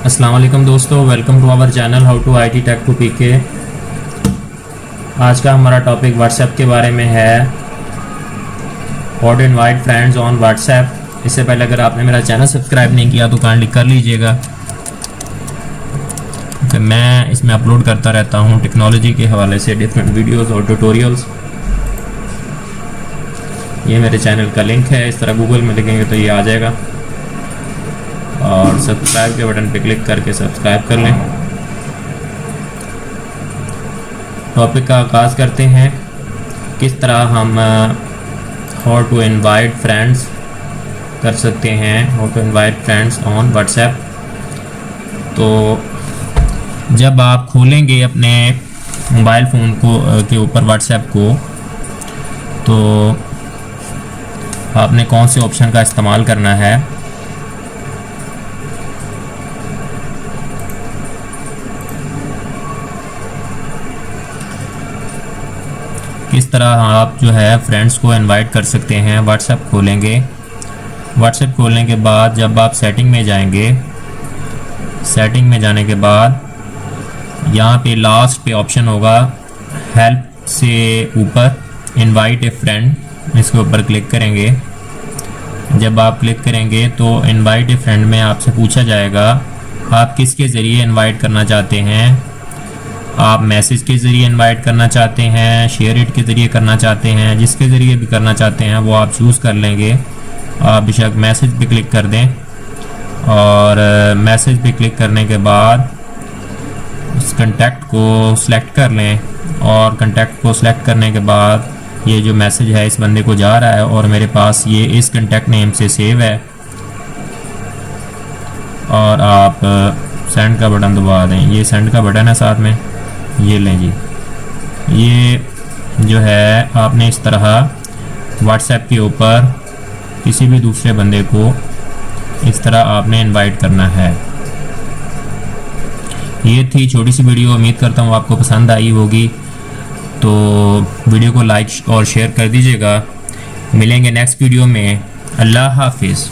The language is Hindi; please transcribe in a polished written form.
अस्सलाम वालेकुम दोस्तों, welcome to our channel how to IT tech to PK। आज का हमारा टॉपिक व्हाट्सएप के बारे में है। How to invite friends on WhatsApp. इससे पहले अगर आपने मेरा चैनल सब्सक्राइब नहीं किया तो काइंडली कर लीजिएगा, क्योंकि मैं इसमें अपलोड करता रहता हूँ टेक्नोलॉजी के हवाले से डिफरेंट वीडियोस और ट्यूटोरियल्स। ये मेरे चैनल का लिंक है, इस तरह गूगल में लिखेंगे तो ये आ जाएगा और सब्सक्राइब के बटन पे क्लिक करके सब्सक्राइब कर लें। टॉपिक का आगाज़ करते हैं, किस तरह हम हाउ टू इनवाइट फ्रेंड्स कर सकते हैं, how to invite friends on WhatsApp. तो जब आप खोलेंगे अपने मोबाइल फ़ोन को के ऊपर व्हाट्सएप को, तो आपने कौन से ऑप्शन का इस्तेमाल करना है। किस तरह आप जो है फ्रेंड्स को इनवाइट कर सकते हैं। व्हाट्सएप खोलेंगे, व्हाट्सएप खोलने के बाद जब आप सेटिंग में जाएंगे, सेटिंग में जाने के बाद यहाँ पे लास्ट पे ऑप्शन होगा हेल्प से ऊपर इनवाइट ए फ्रेंड, इसके ऊपर क्लिक करेंगे। जब आप क्लिक करेंगे तो इनवाइट ए फ्रेंड में आपसे पूछा जाएगा आप किसके ज़रिए इनवाइट करना चाहते हैं। आप मैसेज के ज़रिए इनवाइट करना चाहते हैं, शेयर इट के ज़रिए करना चाहते हैं, जिसके ज़रिए भी करना चाहते हैं वो आप चूज़ कर लेंगे। आप बेशक मैसेज पे क्लिक कर दें और मैसेज पे क्लिक करने के बाद उस कंटेक्ट को सिलेक्ट कर लें और कंटेक्ट को सिलेक्ट करने के बाद ये जो मैसेज है इस बंदे को जा रहा है और मेरे पास ये इस कंटेक्ट नेम से सेव है, और आप सेंड का बटन दबा दें। ये सेंड का बटन है साथ में, ये लें जी। ये जो है आपने इस तरह व्हाट्सएप के ऊपर किसी भी दूसरे बंदे को इस तरह आपने इनवाइट करना है। ये थी छोटी सी वीडियो, उम्मीद करता हूँ आपको पसंद आई होगी। तो वीडियो को लाइक और शेयर कर दीजिएगा। मिलेंगे नेक्स्ट वीडियो में। अल्लाह हाफिज़।